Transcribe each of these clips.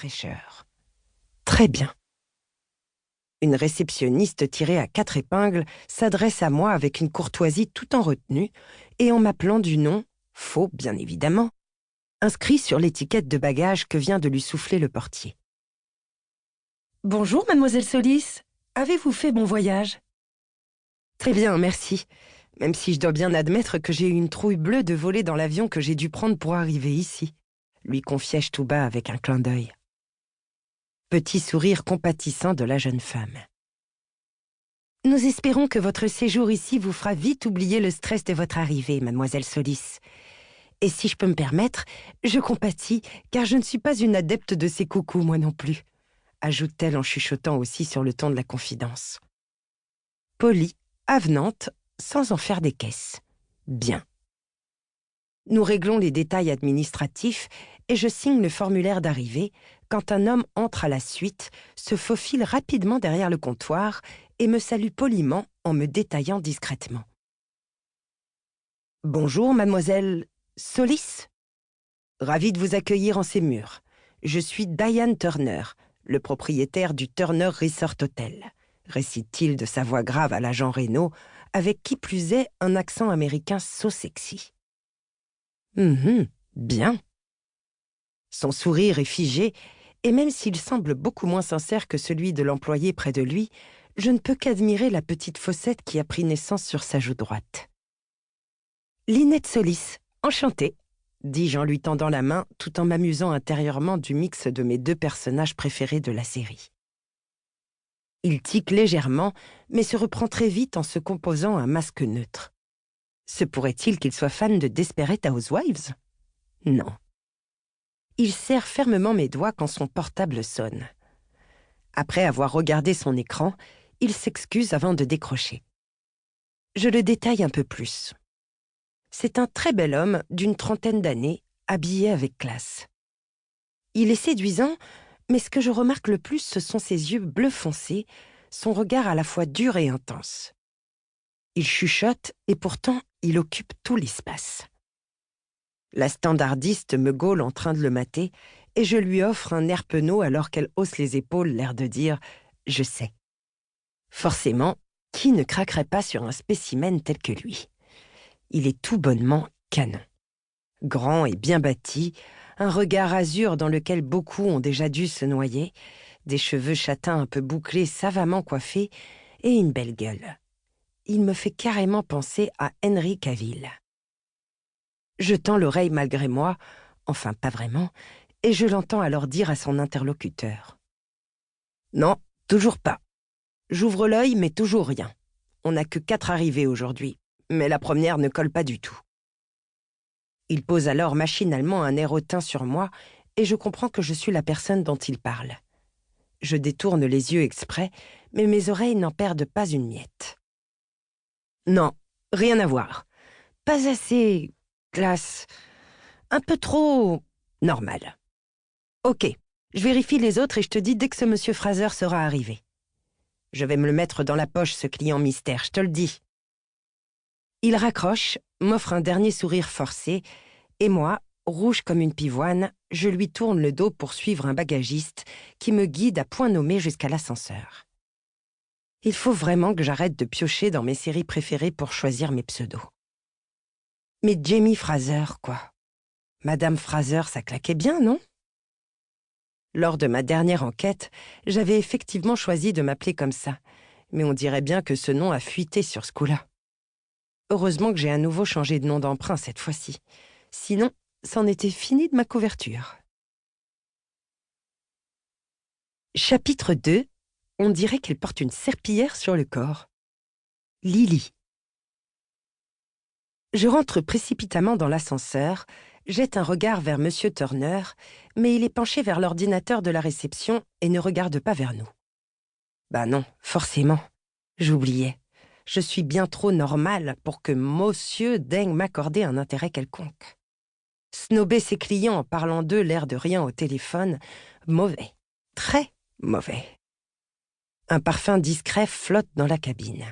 fraîcheur. Très bien. Une réceptionniste tirée à 4 épingles s'adresse à moi avec une courtoisie tout en retenue et en m'appelant du nom, faux bien évidemment, inscrit sur l'étiquette de bagages que vient de lui souffler le portier. « Bonjour, mademoiselle Solis. Avez-vous fait bon voyage ?»« Très bien, merci. Même si je dois bien admettre que j'ai eu une trouille bleue de voler dans l'avion que j'ai dû prendre pour arriver ici, » lui confiai-je tout bas avec un clin d'œil. Petit sourire compatissant de la jeune femme. « Nous espérons que votre séjour ici vous fera vite oublier le stress de votre arrivée, mademoiselle Solis. Et si je peux me permettre, je compatis, car je ne suis pas une adepte de ces coucous, moi non plus, » ajoute-t-elle en chuchotant aussi sur le ton de la confidence. Polie, avenante, sans en faire des caisses. Bien. Nous réglons les détails administratifs et je signe le formulaire d'arrivée quand un homme entre à la suite, se faufile rapidement derrière le comptoir et me salue poliment en me détaillant discrètement. « Bonjour, mademoiselle Solis. Ravi de vous accueillir en ces murs. Je suis Diane Turner, le propriétaire du Turner Resort Hotel, » récite-t-il de sa voix grave à l'agent Reynaud, avec qui plus est un accent américain so sexy. Bien. Son sourire est figé, et même s'il semble beaucoup moins sincère que celui de l'employé près de lui, je ne peux qu'admirer la petite fossette qui a pris naissance sur sa joue droite. « Lynette Solis, enchantée, » dis-je en lui tendant la main tout en m'amusant intérieurement du mix de mes 2 personnages préférés de la série. Il tique légèrement, mais se reprend très vite en se composant un masque neutre. Se pourrait-il qu'il soit fan de Desperate Housewives? Non. Il serre fermement mes doigts quand son portable sonne. Après avoir regardé son écran, il s'excuse avant de décrocher. Je le détaille un peu plus. C'est un très bel homme d'une 30aine d'années, habillé avec classe. Il est séduisant, mais ce que je remarque le plus, ce sont ses yeux bleu foncé, son regard à la fois dur et intense. Il chuchote et pourtant il occupe tout l'espace. La standardiste me gaule en train de le mater et je lui offre un air penaud alors qu'elle hausse les épaules, l'air de dire « je sais ». Forcément, qui ne craquerait pas sur un spécimen tel que lui? Il est tout bonnement canon. Grand et bien bâti, un regard azur dans lequel beaucoup ont déjà dû se noyer, des cheveux châtains un peu bouclés, savamment coiffés, et une belle gueule. Il me fait carrément penser à Henry Cavill. Je tends l'oreille malgré moi, enfin pas vraiment, et je l'entends alors dire à son interlocuteur. « Non, toujours pas. J'ouvre l'œil, mais toujours rien. On n'a que 4 arrivées aujourd'hui, mais la première ne colle pas du tout. » Il pose alors machinalement un air hautain sur moi, et je comprends que je suis la personne dont il parle. Je détourne les yeux exprès, mais mes oreilles n'en perdent pas une miette. « Non, rien à voir. Pas assez... classe. Un peu trop... normal. Ok, je vérifie les autres et je te dis dès que ce monsieur Fraser sera arrivé. Je vais me le mettre dans la poche, ce client mystère, je te le dis. » Il raccroche, m'offre un dernier sourire forcé, et moi, rouge comme une pivoine, je lui tourne le dos pour suivre un bagagiste qui me guide à point nommé jusqu'à l'ascenseur. Il faut vraiment que j'arrête de piocher dans mes séries préférées pour choisir mes pseudos. Mais Jamie Fraser, quoi. Madame Fraser, ça claquait bien, non? Lors de ma dernière enquête, j'avais effectivement choisi de m'appeler comme ça, mais on dirait bien que ce nom a fuité sur ce coup-là. Heureusement que j'ai à nouveau changé de nom d'emprunt cette fois-ci. Sinon, c'en était fini de ma couverture. Chapitre 2. On dirait qu'elle porte une serpillière sur le corps. Lily. Je rentre précipitamment dans l'ascenseur, jette un regard vers Monsieur Turner, mais il est penché vers l'ordinateur de la réception et ne regarde pas vers nous. Bah non, forcément. J'oubliais. Je suis bien trop normale pour que monsieur daigne m'accorder un intérêt quelconque. Snober ses clients en parlant d'eux l'air de rien au téléphone, mauvais. Très mauvais. Un parfum discret flotte dans la cabine.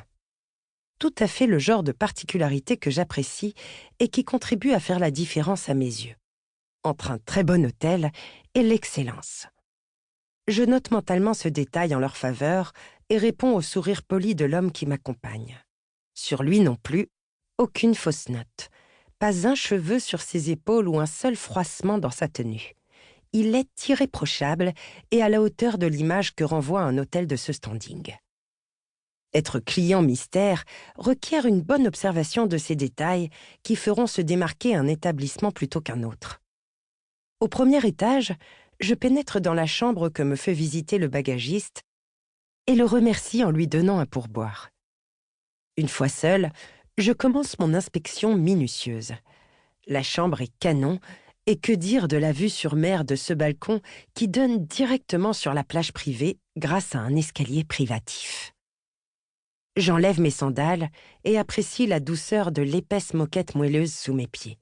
Tout à fait le genre de particularité que j'apprécie et qui contribue à faire la différence à mes yeux, entre un très bon hôtel et l'excellence. Je note mentalement ce détail en leur faveur et réponds au sourire poli de l'homme qui m'accompagne. Sur lui non plus, aucune fausse note. Pas un cheveu sur ses épaules ou un seul froissement dans sa tenue. Il est irréprochable et à la hauteur de l'image que renvoie un hôtel de ce standing. Être client mystère requiert une bonne observation de ces détails qui feront se démarquer un établissement plutôt qu'un autre. Au premier étage, je pénètre dans la chambre que me fait visiter le bagagiste et le remercie en lui donnant un pourboire. Une fois seule, je commence mon inspection minutieuse. La chambre est canon, et que dire de la vue sur mer de ce balcon qui donne directement sur la plage privée grâce à un escalier privatif. J'enlève mes sandales et apprécie la douceur de l'épaisse moquette moelleuse sous mes pieds.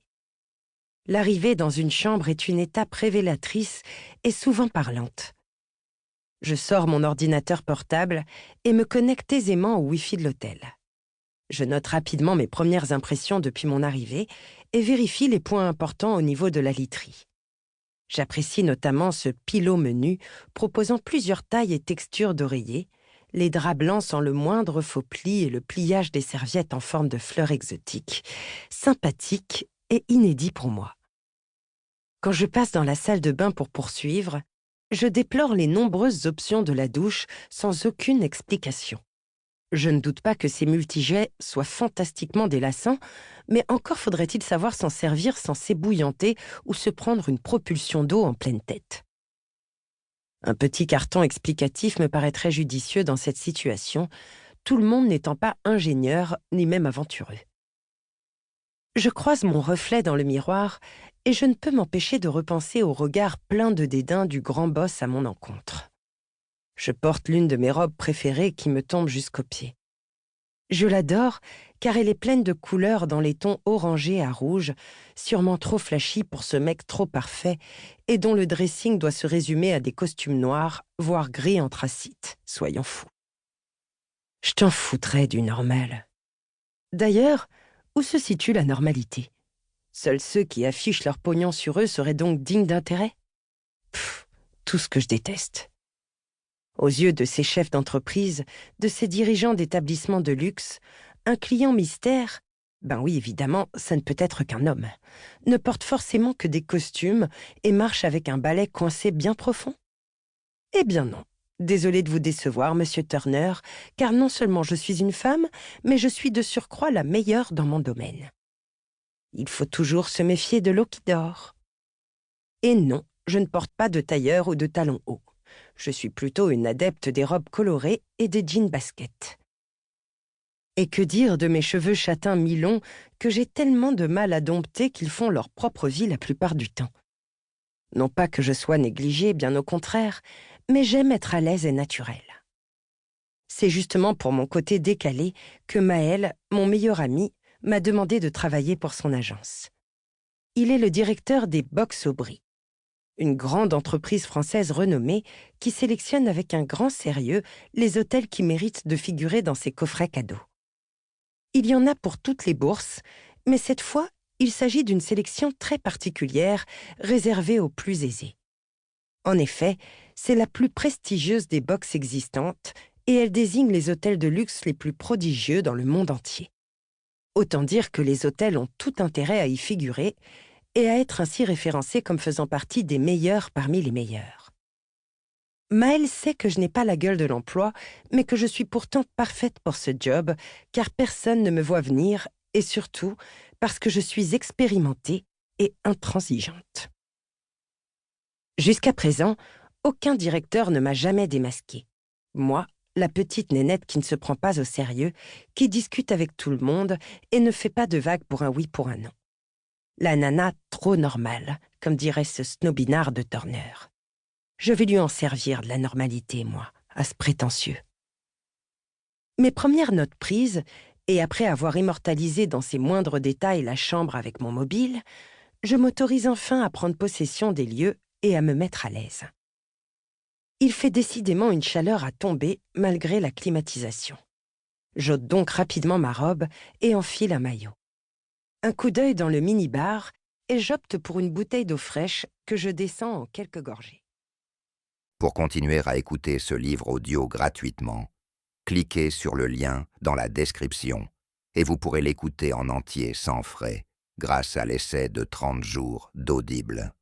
L'arrivée dans une chambre est une étape révélatrice et souvent parlante. Je sors mon ordinateur portable et me connecte aisément au Wi-Fi de l'hôtel. Je note rapidement mes premières impressions depuis mon arrivée et vérifie les points importants au niveau de la literie. J'apprécie notamment ce pilot menu proposant plusieurs tailles et textures d'oreillers, les draps blancs sans le moindre faux pli et le pliage des serviettes en forme de fleurs exotiques, sympathique et inédit pour moi. Quand je passe dans la salle de bain pour poursuivre, je déplore les nombreuses options de la douche sans aucune explication. Je ne doute pas que ces multijets soient fantastiquement délassants, mais encore faudrait-il savoir s'en servir sans s'ébouillanter ou se prendre une propulsion d'eau en pleine tête. Un petit carton explicatif me paraîtrait judicieux dans cette situation, tout le monde n'étant pas ingénieur ni même aventureux. Je croise mon reflet dans le miroir et je ne peux m'empêcher de repenser au regard plein de dédain du grand boss à mon encontre. Je porte l'une de mes robes préférées qui me tombe jusqu'aux pieds. Je l'adore car elle est pleine de couleurs dans les tons orangés à rouge, sûrement trop flashy pour ce mec trop parfait et dont le dressing doit se résumer à des costumes noirs, voire gris anthracite, soyons fous. Je t'en foutrais du normal. D'ailleurs, où se situe la normalité? Seuls ceux qui affichent leur pognon sur eux seraient donc dignes d'intérêt? Tout ce que je déteste. Aux yeux de ces chefs d'entreprise, de ces dirigeants d'établissements de luxe, un client mystère, ben oui, évidemment, ça ne peut être qu'un homme, ne porte forcément que des costumes et marche avec un balai coincé bien profond? Eh bien non. Désolée de vous décevoir, monsieur Turner, car non seulement je suis une femme, mais je suis de surcroît la meilleure dans mon domaine. Il faut toujours se méfier de l'eau qui dort. Et non, je ne porte pas de tailleur ou de talons hauts. Je suis plutôt une adepte des robes colorées et des jeans baskets. Et que dire de mes cheveux châtains mi-longs que j'ai tellement de mal à dompter qu'ils font leur propre vie la plupart du temps. Non pas que je sois négligée, bien au contraire, mais j'aime être à l'aise et naturelle. C'est justement pour mon côté décalé que Maël, mon meilleur ami, m'a demandé de travailler pour son agence. Il est le directeur des Box Aubry, une grande entreprise française renommée qui sélectionne avec un grand sérieux les hôtels qui méritent de figurer dans ses coffrets cadeaux. Il y en a pour toutes les bourses, mais cette fois, il s'agit d'une sélection très particulière réservée aux plus aisés. En effet, c'est la plus prestigieuse des box existantes et elle désigne les hôtels de luxe les plus prodigieux dans le monde entier. Autant dire que les hôtels ont tout intérêt à y figurer et à être ainsi référencés comme faisant partie des meilleurs parmi les meilleurs. Maël sait que je n'ai pas la gueule de l'emploi, mais que je suis pourtant parfaite pour ce job, car personne ne me voit venir, et surtout parce que je suis expérimentée et intransigeante. Jusqu'à présent, aucun directeur ne m'a jamais démasquée. Moi, la petite nénette qui ne se prend pas au sérieux, qui discute avec tout le monde et ne fait pas de vagues pour un oui pour un non. La nana trop normale, comme dirait ce snobinard de Turner. Je vais lui en servir de la normalité, moi, à ce prétentieux. Mes premières notes prises, et après avoir immortalisé dans ses moindres détails la chambre avec mon mobile, je m'autorise enfin à prendre possession des lieux et à me mettre à l'aise. Il fait décidément une chaleur à tomber malgré la climatisation. J'ôte donc rapidement ma robe et enfile un maillot. Un coup d'œil dans le mini-bar et j'opte pour une bouteille d'eau fraîche que je descends en quelques gorgées. Pour continuer à écouter ce livre audio gratuitement, cliquez sur le lien dans la description et vous pourrez l'écouter en entier sans frais grâce à l'essai de 30 jours d'Audible.